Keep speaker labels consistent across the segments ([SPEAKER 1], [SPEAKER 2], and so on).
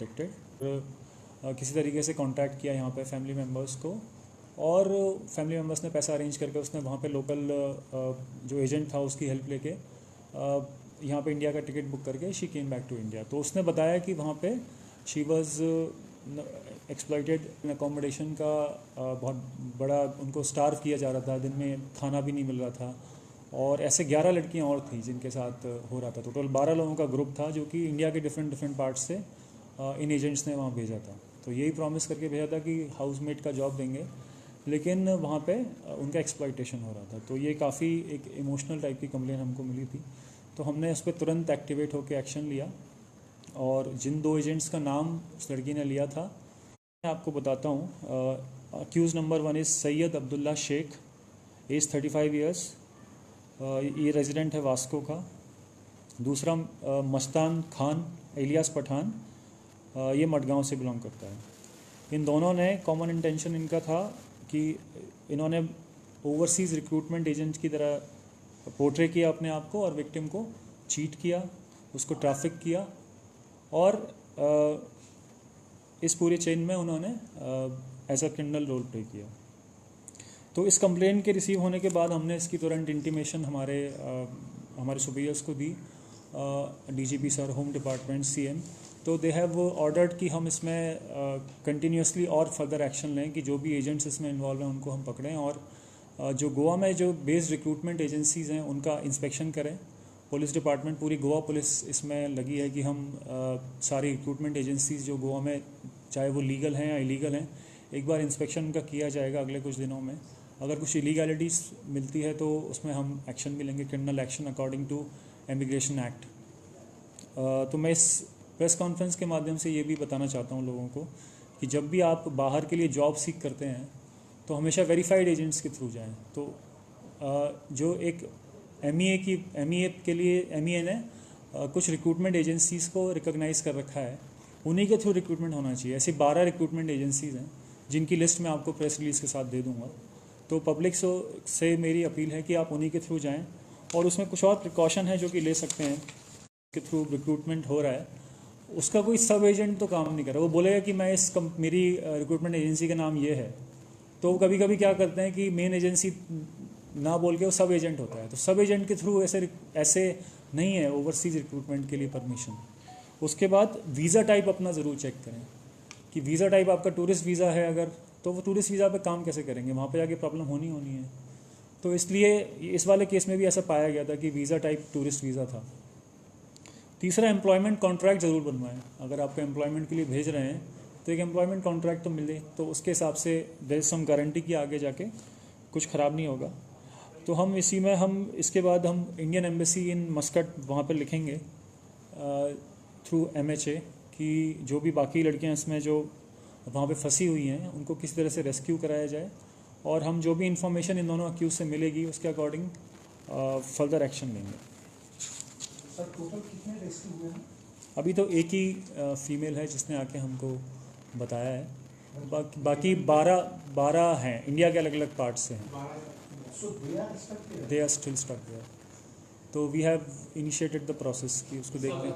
[SPEAKER 1] किसी तरीके से कांटेक्ट किया यहाँ पे फैमिली मेम्बर्स को, और फैमिली मेम्बर्स ने पैसा अरेंज करके उसने वहाँ पे लोकल जो एजेंट था उसकी हेल्प लेके यहाँ पे इंडिया का टिकट बुक करके she came back to India. तो उसने बताया कि वहाँ पे she was exploited in accommodation का बहुत बड़ा उनको स्टार्व किया जा रहा था, दिन में खाना भी नहीं मिल रहा था, और ऐसे 11 लड़कियाँ और थी जिनके साथ हो रहा था। टोटल 12 लोगों का ग्रुप था जो कि इंडिया के डिफरेंट पार्ट्स से इन एजेंट्स ने वहाँ भेजा था। तो यही प्रॉमिस करके भेजा था कि हाउसमेट का जॉब देंगे, लेकिन वहाँ पे उनका एक्सप्लॉइटेशन हो रहा था। तो ये काफ़ी एक इमोशनल टाइप की कंप्लेन हमको मिली थी, तो हमने उस पर तुरंत एक्टिवेट होकर एक्शन लिया, और जिन 2 एजेंट्स का नाम उस लड़की ने लिया था मैं आपको बताता हूँ। Accused number 1 is Syed Abdullah Shaikh, age 35 years, ये रेजिडेंट है वास्को का। दूसरा मस्तान खान एलियास पठान, ये मडगांव से बिलोंग करता है। इन दोनों ने कॉमन इंटेंशन इनका था कि इन्होंने ओवरसीज़ रिक्रूटमेंट एजेंट की तरह पोर्ट्रे किया अपने आप को, और विक्टिम को चीट किया, उसको ट्रैफिक किया, और इस पूरे चेन में उन्होंने as a criminal role play किया। तो इस कंप्लेंट के रिसीव होने के बाद हमने इसकी तुरंत इंटीमेशन हमारे सुपीरियर्स को दी, DGP sir, home department, CM. तो दे हैव ऑर्डर्ड कि हम इसमें कंटिन्यूसली और फर्दर एक्शन लें, कि जो भी एजेंट्स इसमें इन्वॉल्व हैं उनको हम पकड़ें, और जो गोवा में जो बेस्ड रिक्रूटमेंट एजेंसीज़ हैं उनका इंस्पेक्शन करें। पुलिस डिपार्टमेंट, पूरी गोवा पुलिस इसमें लगी है कि हम सारी रिक्रूटमेंट एजेंसीज़ जो गोवा में, चाहे वो लीगल हैं या इलीगल हैं, एक बार इंस्पेक्शन उनका किया जाएगा अगले कुछ दिनों में। अगर कुछ इलीगैलिटीज़ मिलती है तो उसमें हम एक्शन भी लेंगे, criminal action according to immigration act. तो मैं इस प्रेस कॉन्फ्रेंस के माध्यम से ये भी बताना चाहता हूँ लोगों को कि जब भी आप बाहर के लिए जॉब सीख करते हैं तो हमेशा वेरीफाइड एजेंट्स के थ्रू जाएं। तो जो एक एमईए के लिए एमईए ने कुछ रिक्रूटमेंट एजेंसीज़ को रिकॉग्नाइज़ कर रखा है, उन्हीं के थ्रू रिक्रूटमेंट होना चाहिए। ऐसी 12 रिक्रूटमेंट एजेंसीज़ हैं जिनकी लिस्ट मैं आपको प्रेस रिलीज़ के साथ दे दूँगा। तो पब्लिक से मेरी अपील है कि आप उन्हीं के थ्रू जाएं, और उसमें कुछ और प्रिकॉशन है जो कि ले सकते हैं। के थ्रू रिक्रूटमेंट हो रहा है, उसका कोई सब एजेंट तो काम नहीं कर रहा। वो बोलेगा कि मैं मेरी रिक्रूटमेंट एजेंसी का नाम ये है, तो कभी कभी क्या करते हैं कि मेन एजेंसी ना बोल के वो सब एजेंट होता है। तो सब एजेंट के थ्रू ऐसे नहीं है ओवरसीज़ रिक्रूटमेंट के लिए परमिशन। उसके बाद वीज़ा टाइप अपना ज़रूर चेक करें कि वीज़ा टाइप आपका टूरिस्ट वीज़ा है अगर, तो वो टूरिस्ट वीज़ा पे काम कैसे करेंगे, वहाँ पे जाके प्रॉब्लम होनी है। तो इसलिए इस वाले केस में भी ऐसा पाया गया था कि वीज़ा टाइप टूरिस्ट वीज़ा था। तीसरा, एम्प्लॉयमेंट कॉन्ट्रैक्ट ज़रूर बनवाएं। अगर आपको एम्प्लॉयमेंट के लिए भेज रहे हैं तो एक एम्प्लॉयमेंट कॉन्ट्रैक्ट तो मिले, तो उसके हिसाब से देयर इज सम गारंटी कि आगे जाके कुछ ख़राब नहीं होगा। तो हम इसके बाद हम इंडियन एम्बेसी इन मस्कट वहाँ पर लिखेंगे थ्रू MHA कि जो भी बाकी लड़कियाँ इसमें जो वहाँ पे फंसी हुई हैं उनको किस तरह से रेस्क्यू कराया जाए, और हम जो भी इंफॉर्मेशन इन दोनों अक्यूज से मिलेगी उसके अकॉर्डिंग फर्दर एक्शन लेंगे।
[SPEAKER 2] सर टोटल कितने रेस्क्यू हुए हैं?
[SPEAKER 1] अभी तो एक ही फीमेल है जिसने आके हमको बताया है, बाकी 12 हैं, इंडिया के अलग अलग पार्ट से हैं। They are still stuck there. तो we have initiated the process कि उसको देखते हैं।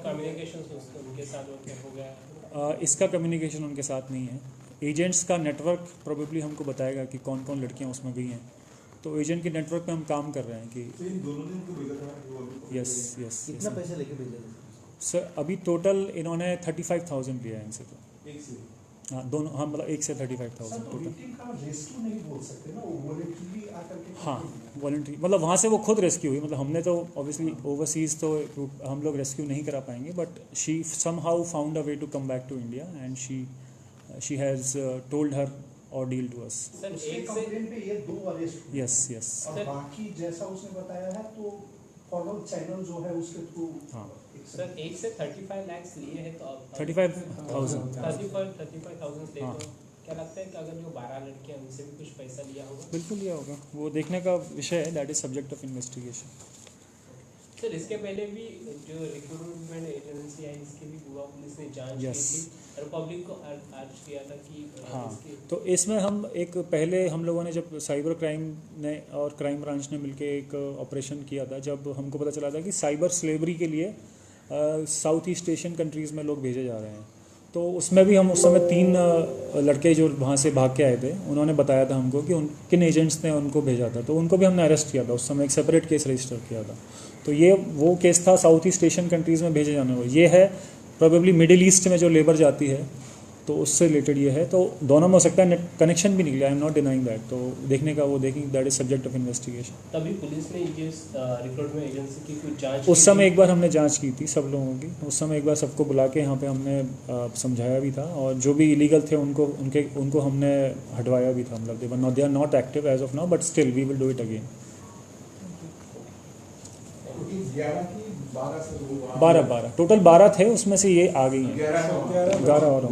[SPEAKER 3] उनके साथ हो गया
[SPEAKER 1] इसका कम्युनिकेशन उनके साथ नहीं है। एजेंट्स का नेटवर्क प्रोबेबली हमको बताएगा कि कौन कौन लड़कियां उसमें गई हैं। तो एजेंट के नेटवर्क पे हम काम कर रहे हैं कि
[SPEAKER 2] तो इन दोनों ने उनको भेजा था।
[SPEAKER 1] यस
[SPEAKER 4] कितना पैसे लेके भेजे थे
[SPEAKER 1] सर? अभी टोटल इन्होंने 35,000 लिया है इनसे। तो
[SPEAKER 2] एक से
[SPEAKER 1] हाँ, दोनों, हाँ, मतलब 1 से 35,000 टोटल।
[SPEAKER 2] विक्टिम का रेस्क्यू नहीं बोल सकते ना, वो वॉलंटरी आकर के।
[SPEAKER 1] हाँ, वॉलंटरी, मतलब वहाँ से वो खुद रेस्क्यू हुई। मतलब हमने तो ऑब्वियसली ओवरसीज़ तो हम लोग रेस्क्यू नहीं करा पाएंगे, but she somehow found a way to come back to India and she has told her ordeal to us.
[SPEAKER 3] Sir
[SPEAKER 2] उसके
[SPEAKER 3] एक से
[SPEAKER 2] कंप्लेन पे ये 2 अरेस्ट हुए।
[SPEAKER 1] यस
[SPEAKER 2] और बाकी जैसा उसने बताया है तो फॉरवर्ड चैनल जो है उसके थ्रू।
[SPEAKER 1] हाँ
[SPEAKER 3] सर 1 से 35 लाख लिए हैं, तो अब
[SPEAKER 1] 35,000
[SPEAKER 3] 35,000 ले
[SPEAKER 1] हाँ।
[SPEAKER 3] तो क्या लगता है कि अगर जो 12 लड़कियां उनसे भी कुछ पैसा लिया होगा?
[SPEAKER 1] बिल्कुल लिया होगा, वो देखने का विषय है। That is subject of investigation.
[SPEAKER 3] Sir इसके पहले भी जो रिक्रूटमेंट एजेंसी है इसकी भी गोवा पुलिस ने जांच की
[SPEAKER 1] Yes.
[SPEAKER 3] थी और पब्लिक को अर्ज किया था कि
[SPEAKER 1] हाँ,
[SPEAKER 3] इसकी
[SPEAKER 1] तो इसमें पहले हम लोगों ने जब साइबर क्राइम ने और क्राइम ब्रांच ने मिलकर एक ऑपरेशन किया था, जब हमको पता चला था कि साइबर स्लेवरी के लिए साउथ ईस्ट एशियन कंट्रीज़ में लोग भेजे जा रहे हैं। तो उसमें भी हम उस समय 3 लड़के जो वहाँ से भाग के आए थे उन्होंने बताया था हमको कि उन किन एजेंट्स ने उनको भेजा था, तो उनको भी हमने अरेस्ट किया था। उस समय एक सेपरेट केस रजिस्टर किया था। तो ये वो केस था साउथ ईस्ट एशियन कंट्रीज़ में भेजे जाने वाला। ये है प्रोबेबली मिडिल ईस्ट में जो लेबर जाती है, तो उससे रिलेटेड ये है। तो दोनों में हो सकता है कनेक्शन भी निकले, I am not denying that. तो देखने का वो देखेंगे, that is subject of investigation.
[SPEAKER 3] तभी पुलिस ने ये रिक्रूटमेंट एजेंसी की कुछ जांच
[SPEAKER 1] उस समय एक बार हमने जांच की थी सब लोगों की। उस समय एक बार सबको बुला के यहाँ पे हमने समझाया भी था, और जो भी इलीगल थे उनको हमने हटवाया भी था। मतलब they are not active as of now, but still we will do it again. 12 total 12 थे, उसमें से ये आ गई हैं 11 और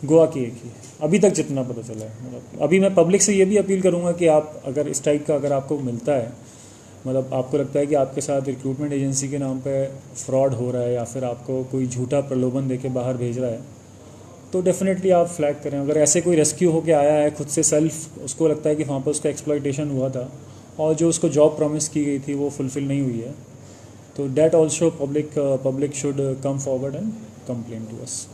[SPEAKER 1] गोवा की एक ही अभी तक जितना पता चला है। मतलब अभी मैं पब्लिक से ये भी अपील करूँगा कि आप अगर इस टाइप का अगर आपको मिलता है, मतलब आपको लगता है कि आपके साथ रिक्रूटमेंट एजेंसी के नाम पे फ्रॉड हो रहा है या फिर आपको कोई झूठा प्रलोभन देके बाहर भेज रहा है, तो डेफिनेटली आप फ्लैग करें। अगर ऐसे कोई रेस्क्यू होके आया है खुद से सेल्फ, उसको लगता है कि वहाँ पर उसका एक्सप्लॉयटेशन हुआ था और जो उसको जॉब प्रॉमिस की गई थी वो फुलफिल नहीं हुई है, तो that also public should come forward and complain to us.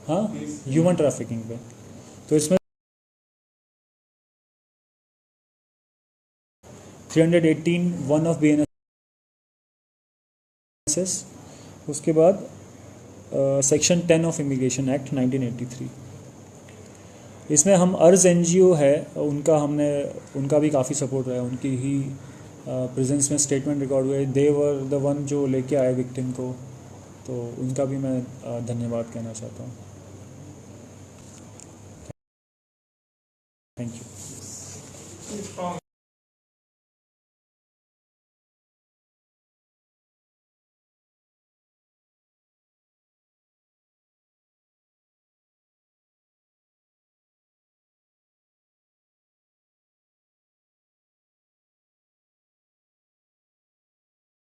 [SPEAKER 1] हाँ, ह्यूमन ट्रैफिकिंग पे। तो इसमें 318 1 ऑफ BNSS, उसके बाद सेक्शन 10 ऑफ इमिग्रेशन एक्ट 1983। इसमें हम अर्ज NGO है उनका भी काफ़ी सपोर्ट रहा है। उनकी ही प्रेजेंस में स्टेटमेंट रिकॉर्ड हुए। दे वर द वन जो लेके आए विक्टिम को, तो उनका भी मैं धन्यवाद कहना चाहता हूँ।